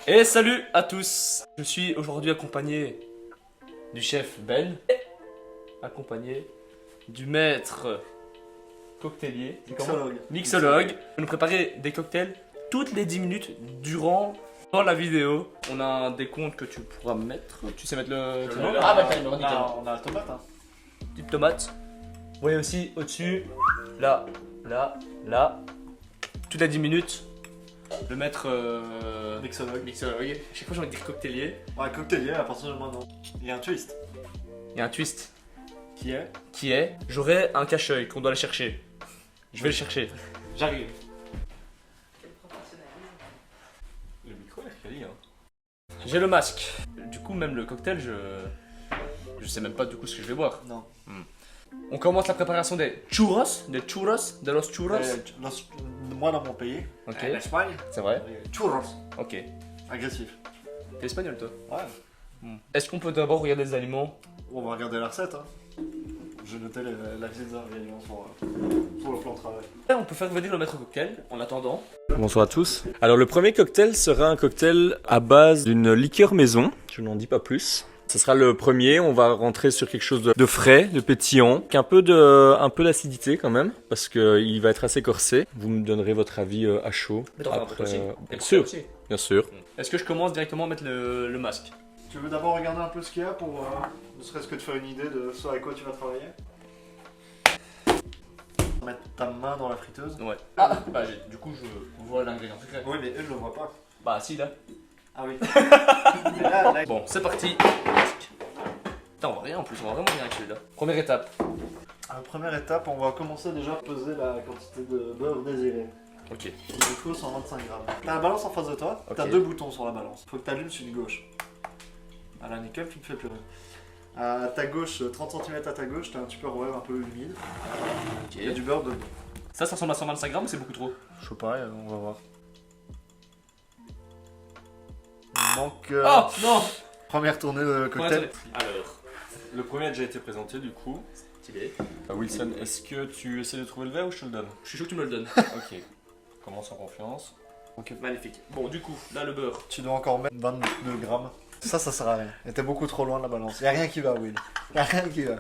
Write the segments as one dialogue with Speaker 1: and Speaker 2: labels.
Speaker 1: Et salut à tous. Je suis aujourd'hui accompagné du chef Ben, accompagné du maître cocktailier, mixologue. On va nous préparer des cocktails toutes les 10 minutes durant la vidéo. On a un décompte que tu pourras mettre. Tu sais mettre le timer? Ah bah timer, nickel.
Speaker 2: On a la tomate, hein.
Speaker 1: Petite tomate. Vous voyez aussi au-dessus, là, toutes les 10 minutes. Le maître
Speaker 2: Mixologue.
Speaker 1: mixologue. À chaque fois j'ai envie de dire cocktailier.
Speaker 2: Ouais, cocktailier, à partir de maintenant. Il y a un twist.
Speaker 1: Il y a un twist
Speaker 2: Qui est
Speaker 1: j'aurai un cache-œil qu'on doit aller chercher. Je vais le chercher.
Speaker 2: J'arrive.
Speaker 3: Le micro est quali, hein.
Speaker 1: J'ai le masque. Du coup même le cocktail je sais même pas du coup ce que je vais boire.
Speaker 2: Non.
Speaker 1: On commence la préparation des churros, de los churros.
Speaker 2: Moi dans mon pays,
Speaker 1: Ok,
Speaker 2: en Espagne,
Speaker 1: c'est vrai.
Speaker 2: churros.
Speaker 1: Ok.
Speaker 2: Agressif.
Speaker 1: T'es espagnol toi?
Speaker 2: Ouais.
Speaker 1: Est-ce qu'on peut d'abord regarder les aliments?
Speaker 2: On va regarder la recette, hein. J'ai noté la visite des ingrédients sur le plan de travail.
Speaker 1: On peut faire venir le maître cocktail en attendant.
Speaker 3: Bonsoir à tous. Alors le premier cocktail sera un cocktail à base d'une liqueur maison. Je n'en dis pas plus. Ce sera le premier, on va rentrer sur quelque chose de frais, de pétillant, avec un peu d'acidité quand même, parce qu'il va être assez corsé. Vous me donnerez votre avis à chaud.
Speaker 1: Mais t'en fais un peu aussi.
Speaker 3: Bien sûr,
Speaker 1: Aussi.
Speaker 3: bien sûr.
Speaker 1: Est-ce que je commence directement à mettre le masque?
Speaker 2: Tu veux d'abord regarder un peu ce qu'il y a pour ne serait-ce que te faire une idée de ce avec quoi tu vas travailler? Mettre ta main dans la friteuse.
Speaker 1: Ouais. Ah bah du coup je vois l'ingrédient secret.
Speaker 2: Oui, mais elle le voit pas.
Speaker 1: Bah si là.
Speaker 2: Ah oui. Mais là,
Speaker 1: Bon, c'est parti. Putain, on voit rien en plus, on voit vraiment rien avec celui-là. Première étape.
Speaker 2: Première étape, on va commencer déjà à peser la quantité de beurre désirée.
Speaker 1: Ok.
Speaker 2: Il nous faut 125 grammes. T'as la balance en face de toi,
Speaker 1: Ok.
Speaker 2: t'as deux boutons sur la balance. Faut que t'allumes sur une gauche. Voilà, nickel, tu ne fais plus rien. À ta gauche, 30 cm à ta gauche, t'as un tupperware un peu humide. Il y a du beurre dedans.
Speaker 1: Ça ressemble à 125 grammes ou c'est beaucoup trop?
Speaker 2: Je sais pas, on va voir. Il manque.
Speaker 1: Oh non.
Speaker 2: Première tournée de cocktail.
Speaker 1: Alors,
Speaker 3: Le premier a déjà été présenté du coup.
Speaker 1: stylé.
Speaker 3: Wilson, est-ce que tu essaies de trouver le verre ou je te le donne?
Speaker 1: Je suis chaud que tu me le donnes.
Speaker 3: Ok. Commence en confiance.
Speaker 1: Magnifique. Bon, du coup, là le beurre.
Speaker 2: Tu dois encore mettre 22 grammes. Ça sert à rien. Et t'es beaucoup trop loin de la balance. Y'a rien qui va, Will. Y'a rien qui va.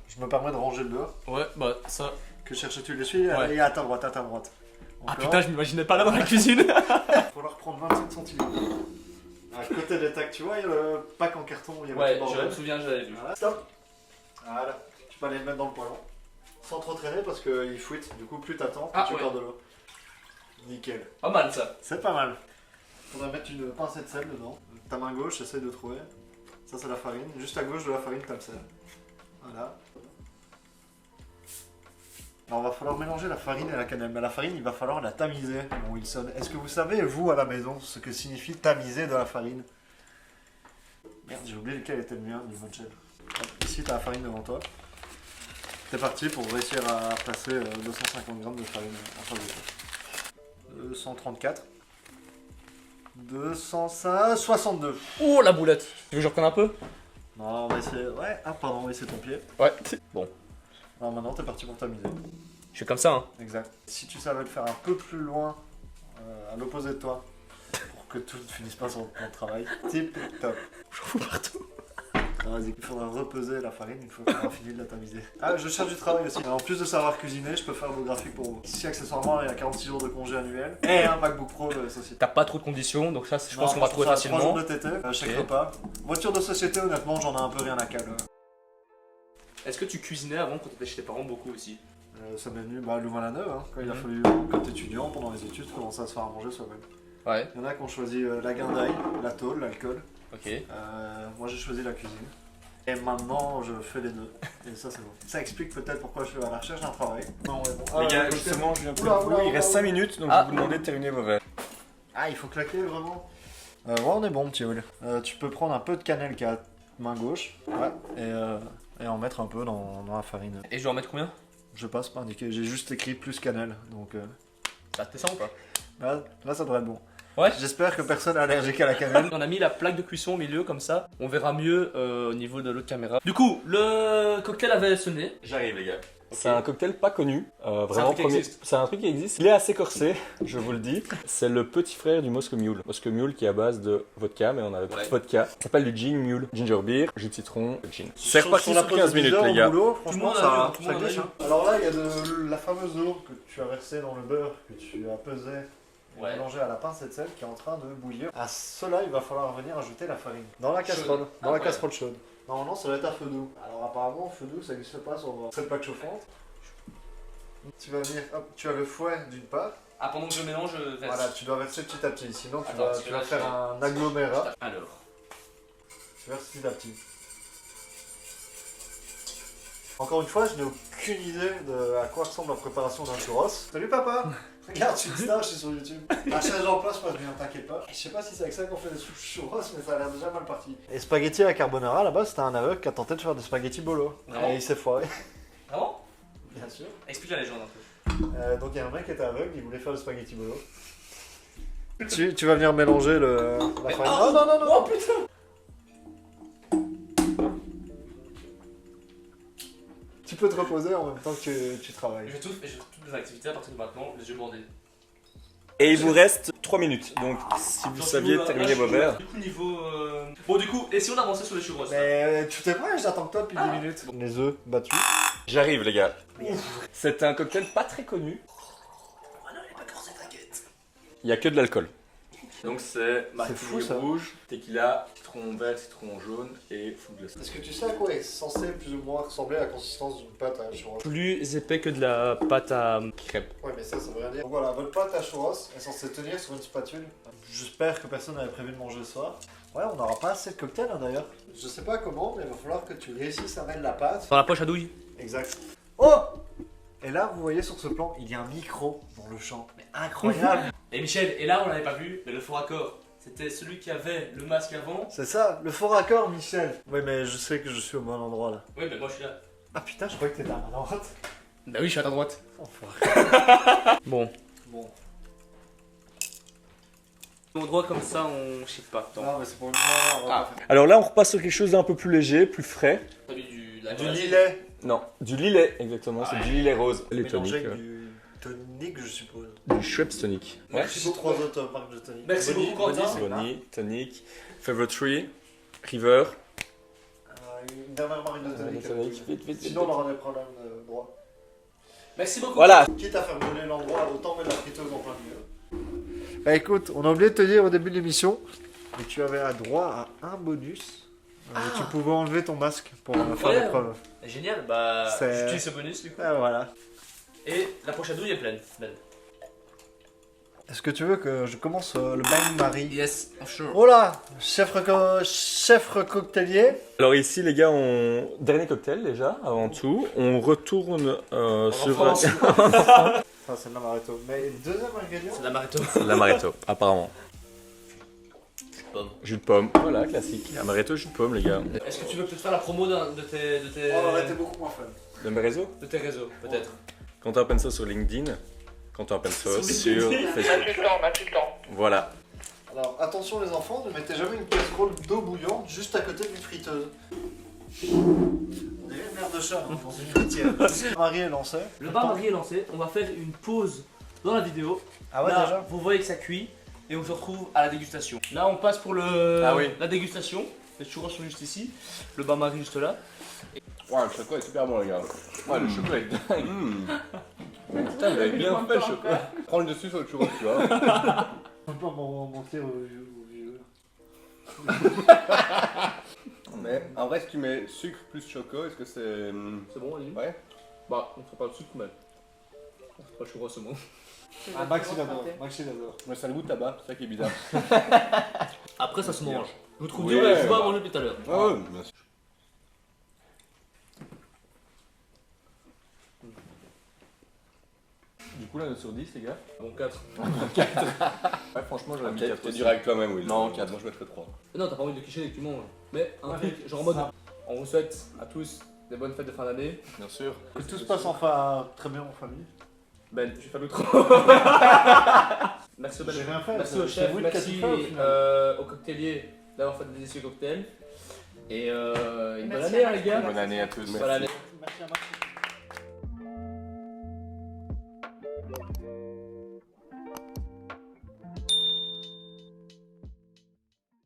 Speaker 2: Je me permets de ranger le beurre.
Speaker 1: Ouais, bah ça.
Speaker 2: Que cherches-tu les suis?
Speaker 1: Ouais.
Speaker 2: Et à ta droite, à ta droite.
Speaker 1: Ah
Speaker 2: Encore.
Speaker 1: putain, je m'imaginais pas là dans la cuisine.
Speaker 2: Il va falloir prendre 27 centimètres. À côté des tacs, tu vois, il y a le pack en carton où il y a
Speaker 1: Ouais,
Speaker 2: le petit
Speaker 1: je
Speaker 2: bordel.
Speaker 1: me souviens, je l'avais vu.
Speaker 2: Voilà, stop. Voilà, tu peux aller le mettre dans le poêlon. Sans trop traîner parce qu'il fuite. Du coup, plus t'attends, plus
Speaker 1: Ah,
Speaker 2: tu
Speaker 1: ouais.
Speaker 2: perds de l'eau. Nickel.
Speaker 1: Pas mal ça.
Speaker 2: C'est pas mal. On va mettre une pincée de sel dedans. Ta main gauche, essaye de trouver. Ça, c'est la farine. Juste à gauche de la farine, t'as le sel. Voilà. Alors, il va falloir mélanger la farine et la cannelle. Mais la farine, il va falloir la tamiser, mon Wilson. Est-ce que vous savez, vous, à la maison, ce que signifie tamiser de la farine? Merde, j'ai oublié lequel était le mien, du Monchel. Ici, t'as la farine devant toi. T'es parti pour réussir à passer 250 grammes de farine en face de toi. 234. 205, 62.
Speaker 1: Oh la boulette. Tu veux que je reprenne un peu?
Speaker 2: Non, on va essayer. Ouais, ah, pardon, on va essayer ton pied.
Speaker 1: Ouais. Bon,
Speaker 2: Alors maintenant, t'es parti pour tamiser.
Speaker 1: je fais comme ça hein.
Speaker 2: Exact. Si tu savais le faire un peu plus loin, à l'opposé de toi, pour que tout ne finisse pas sur ton travail, tip top.
Speaker 1: J'en fous partout.
Speaker 2: Alors, vas-y, il faudra repeser la farine une fois qu'on aura fini de la tamiser. Ah, je cherche du travail aussi. En plus de savoir cuisiner, je peux faire vos graphiques pour vous. Si accessoirement, il y a 46 jours de congé annuel et un MacBook Pro de société.
Speaker 1: T'as pas trop de conditions, donc ça je pense
Speaker 2: Non,
Speaker 1: qu'on va trouver
Speaker 2: ça,
Speaker 1: facilement.
Speaker 2: 3 jours de TT, chaque
Speaker 1: Ok.
Speaker 2: repas. Voiture de société, honnêtement, j'en ai un peu rien à caler.
Speaker 1: Est-ce que tu cuisinais avant quand t'étais chez tes parents beaucoup aussi?
Speaker 2: Ça m'est venu le Louvain-la-Neuve, hein, quand il a
Speaker 1: Mhm.
Speaker 2: fallu, quand étudiant, pendant les études, commencer à se faire à manger soi-même.
Speaker 1: Ouais.
Speaker 2: Il y en a qui ont choisi la guindaille, la tôle, l'alcool.
Speaker 1: Ok.
Speaker 2: Moi j'ai choisi la cuisine. Et maintenant je fais les deux. Et ça c'est bon. Ça explique peut-être pourquoi je suis à la recherche d'un travail. Non, ouais, bon.
Speaker 3: Les gars,
Speaker 2: donc,
Speaker 3: justement, je viens plus de
Speaker 2: Oula,
Speaker 3: vous.
Speaker 2: oula,
Speaker 3: Il reste
Speaker 2: oula.
Speaker 3: 5 minutes, donc
Speaker 1: Ah.
Speaker 3: je vais vous demander de terminer vos verres.
Speaker 2: Ah, il faut claquer vraiment. Ouais, on est bon, petit Will. Tu peux prendre un peu de cannelle qui est à main gauche. Ouais. Et en mettre un peu dans la farine.
Speaker 1: Et je dois en mettre combien?
Speaker 2: Je passe pas indiqué. J'ai juste écrit plus cannelle. Donc
Speaker 1: Ça te fait ça ou pas?
Speaker 2: là ça devrait être bon.
Speaker 1: Ouais.
Speaker 2: J'espère que personne est allergique à la cannelle.
Speaker 1: On a mis la plaque de cuisson au milieu comme ça, on verra mieux au niveau de l'autre caméra. Du coup, le cocktail avait sonné.
Speaker 3: J'arrive, les gars. C'est un cocktail pas connu, vraiment
Speaker 1: truc qui
Speaker 3: premier.
Speaker 1: existe.
Speaker 3: C'est un truc qui existe. Il est assez corsé, je vous le dis. C'est le petit frère du Moscow Mule. Moscow Mule qui est à base de vodka, mais on a
Speaker 1: Ouais.
Speaker 3: vodka. Ça s'appelle du Gin Mule. Ginger beer, jus de citron, gin. C'est
Speaker 2: Sur-
Speaker 3: reparti
Speaker 2: sur la
Speaker 3: sur
Speaker 2: pause
Speaker 3: 15
Speaker 2: de
Speaker 3: minutes
Speaker 2: 10 heures
Speaker 3: les
Speaker 2: au
Speaker 3: gars.
Speaker 2: boulot,
Speaker 1: Tout le
Speaker 2: franchement,
Speaker 1: monde a
Speaker 2: ça,
Speaker 1: vu, tout le monde a
Speaker 2: glisse,
Speaker 1: vu.
Speaker 2: hein. Alors là, il y a de la fameuse eau que tu as versée dans le beurre, que tu as pesé, et
Speaker 1: Ouais.
Speaker 2: mélangé à la pince et de sel qui est en train de bouillir. À cela, il va falloir venir ajouter la farine. Dans la casserole,
Speaker 1: Chaude.
Speaker 2: dans la
Speaker 1: Incroyable.
Speaker 2: casserole chaude. Normalement, ça doit être à feu doux. Alors apparemment, feu doux, ça n'existe pas sur cette plaque chauffante. Tu vas venir, hop, tu as le fouet d'une part.
Speaker 1: Ah, pendant que je mélange, je verse.
Speaker 2: Voilà, tu dois verser petit à petit, sinon tu
Speaker 1: Attends,
Speaker 2: vas,
Speaker 1: parce que
Speaker 2: tu vas
Speaker 1: là,
Speaker 2: faire un agglomérat.
Speaker 1: Alors.
Speaker 2: Tu verses petit à petit. Encore une fois, je n'ai aucune idée de à quoi ressemble la préparation d'un churros. Salut papa. Regarde, je suis une star, je suis sur YouTube. La chaise en place passe bien, t'inquiète pas. Je sais pas si c'est avec ça qu'on fait des churros, mais ça a l'air déjà mal parti. Et spaghetti à la carbonara, là-bas, c'était un aveugle qui a tenté de faire des spaghetti bolo.
Speaker 1: Vraiment
Speaker 2: Et il s'est foiré.
Speaker 1: Vraiment
Speaker 2: Bien sûr.
Speaker 1: Explique la légende un peu.
Speaker 2: Donc il y a un mec qui était aveugle, il voulait faire le spaghetti bolo. Tu vas venir mélanger la farine.
Speaker 1: Oh,
Speaker 2: non, non, non,
Speaker 1: Oh putain!
Speaker 2: Tu peux te reposer en même temps que tu travailles.
Speaker 1: Je fais toutes mes activités à partir de maintenant, les yeux bandés.
Speaker 3: Et il vous reste 3 minutes. Donc si vous
Speaker 1: Genre,
Speaker 3: saviez
Speaker 1: là,
Speaker 3: terminer
Speaker 1: je
Speaker 3: vos
Speaker 1: suis-
Speaker 3: verres.
Speaker 1: Du coup, niveau. Bon, du coup, et si on avançait sur les churros là
Speaker 2: Mais tu t'es prêt, j'attends que toi depuis 10
Speaker 1: Ah.
Speaker 2: minutes. Les œufs battus.
Speaker 3: J'arrive les gars. C'est un cocktail pas très connu.
Speaker 1: Ah non, elle est pas corsée, t'inquiète.
Speaker 3: Il y a que de l'alcool. Donc c'est
Speaker 2: fou,
Speaker 3: martini
Speaker 2: ça.
Speaker 3: rouge, tequila, citron vert, citron jaune et food glace.
Speaker 2: Est-ce que tu sais à quoi est censé plus ou moins ressembler la consistance d'une pâte à churros?
Speaker 1: Plus épais que de la pâte à
Speaker 3: Crêpe.
Speaker 2: Ouais, mais ça veut rien dire. Donc voilà, votre pâte à churros est censée tenir sur une spatule. J'espère que personne n'avait prévu de manger ce soir. Ouais, on n'aura pas assez de cocktail hein, d'ailleurs. Je sais pas comment, mais il va falloir que tu réussisses à mettre la pâte.
Speaker 1: dans la poche à douille.
Speaker 2: Exact. Oh! Et là, vous voyez sur ce plan, il y a un micro dans le champ. Mais incroyable!
Speaker 1: Et Michel, et là on l'avait pas vu, mais le faux raccord, c'était celui qui avait le masque avant.
Speaker 2: C'est ça, le faux raccord, Michel. Oui, mais je sais que je suis au bon endroit là.
Speaker 1: Oui, mais moi je suis là.
Speaker 2: Ah putain, je croyais que t'étais à ma droite.
Speaker 1: Bah oui, je suis à ta droite.
Speaker 2: Enfoiré.
Speaker 1: Bon.
Speaker 2: Bon.
Speaker 1: Mon droit comme ça, on chie pas. Attends.
Speaker 2: Non, mais c'est pour le moment. on va
Speaker 1: Ah.
Speaker 2: pas faire.
Speaker 3: Alors là on repasse sur quelque chose d'un peu plus léger, plus frais.
Speaker 1: T'as mis du
Speaker 2: Du lilet.
Speaker 3: Non, du lilet exactement, c'est du lilet rose. Les
Speaker 2: Mélangé
Speaker 3: toniques.
Speaker 2: avec du tonique, je suppose.
Speaker 3: Du Schweppes tonic. Ouais.
Speaker 1: Merci beaucoup.
Speaker 2: 3 autres marques de tonique.
Speaker 1: Merci
Speaker 2: Bonnie,
Speaker 1: beaucoup, Quentin.
Speaker 2: Bonnie, c'est
Speaker 3: Bonnie, tonic, Favorite Tree, River.
Speaker 2: Une dernière marque de tonique.
Speaker 3: Tonic, vite, vite,
Speaker 2: Sinon, on
Speaker 3: vite.
Speaker 2: aura des problèmes de droit.
Speaker 1: Merci beaucoup.
Speaker 3: Voilà.
Speaker 2: Quitte à faire brûler l'endroit, autant mettre la friteuse en plein milieu. Bah écoute, on a oublié de te dire au début de l'émission, mais tu avais droit à un bonus. Tu pouvais enlever ton masque pour faire
Speaker 1: Incroyable.
Speaker 2: l'épreuve.
Speaker 1: Génial, bah
Speaker 2: C'est-
Speaker 1: j'utilise ce bonus du coup.
Speaker 2: Ah, voilà.
Speaker 1: Et la poche à douille est pleine. Ben.
Speaker 2: Est-ce que tu veux que je commence le bain-marie?
Speaker 1: Yes, sure.
Speaker 2: Oh là, chef cocktailier.
Speaker 3: Alors ici les gars, dernier cocktail déjà, avant tout. On retourne sur
Speaker 1: France.
Speaker 2: Ah, c'est de l'amaretto. Mais deuxième ingrédient?
Speaker 1: C'est de la marito.
Speaker 3: l'amaretto, apparemment.
Speaker 1: Pomme.
Speaker 3: Jus de pomme, voilà, classique. Amaretto, jus de pomme les gars.
Speaker 1: Est-ce que tu veux peut-être faire la promo de tes
Speaker 2: Oh, on aurait été beaucoup moins fun.
Speaker 3: De mes réseaux.
Speaker 1: de tes réseaux, peut-être.
Speaker 3: Quentin Penso sur LinkedIn. Quentin Penso
Speaker 1: Sur
Speaker 3: sur
Speaker 1: LinkedIn.
Speaker 3: Facebook.
Speaker 4: On a plus le temps.
Speaker 3: Voilà.
Speaker 2: Alors attention les enfants, ne mettez jamais une casserole d'eau bouillante juste à côté d'une friteuse. On dirait une mère de chat hein, dans une fritière. Marie est lancée.
Speaker 1: Le bain-marie est lancé, on va faire une pause dans la vidéo.
Speaker 2: Ah ouais
Speaker 1: Là,
Speaker 2: déjà.
Speaker 1: vous voyez que ça cuit et on se retrouve à la dégustation. Là, on passe pour
Speaker 3: Ah oui.
Speaker 1: la dégustation. Les churros sont juste ici, le bain-marie juste là.
Speaker 5: Ouais, le chocolat est super bon, les gars. Ouais, le chocolat est dingue. Putain, vous avez bien fait le chocolat. Prends le dessus sur le churros, tu vois.
Speaker 2: On peut pas mentir aux vieux.
Speaker 5: Mais en vrai, si tu mets sucre plus choco, est-ce que c'est.
Speaker 1: C'est bon, allez.
Speaker 5: Ouais.
Speaker 1: Bah, on fait pas le sucre, mais on fait pas le churros au moins.
Speaker 2: Ah, Max il adore. Max il adore.
Speaker 5: Moi, c'est un goût de tabac, c'est ça qui est bizarre.
Speaker 1: Après, ça se mange. Je vous trouve
Speaker 5: Oui,
Speaker 1: dur, mais
Speaker 5: ouais.
Speaker 1: je vais manger depuis tout à l'heure.
Speaker 5: Ah ouais, bien sûr.
Speaker 3: Du coup là, 9 sur 10 les gars.
Speaker 1: Bon, 4.
Speaker 3: Ouais, franchement, j'aurais mis
Speaker 5: T'es
Speaker 3: 4
Speaker 5: dur avec toi-même, Will.
Speaker 3: Non,
Speaker 5: 4, moi je mettrais 3.
Speaker 1: Non, t'as pas envie de clicher dès que tu manges. Mais un truc, genre en mode. On vous souhaite à tous des bonnes fêtes de fin d'année.
Speaker 3: Bien sûr.
Speaker 2: Que tout se passe enfin très bien en famille.
Speaker 1: Ben, je vais faire l'autre. Merci au
Speaker 2: J'ai rien fait.
Speaker 1: Merci au
Speaker 2: c'est
Speaker 1: chef,
Speaker 2: vous le
Speaker 1: merci
Speaker 2: qui a tout fait, au final.
Speaker 1: au cocktailier d'avoir fait des délicieux cocktails. Et une bonne
Speaker 4: Merci
Speaker 1: année,
Speaker 4: à
Speaker 1: hein, les gars.
Speaker 3: Bonne année à tous.
Speaker 1: Bonne année.
Speaker 2: Merci à Max.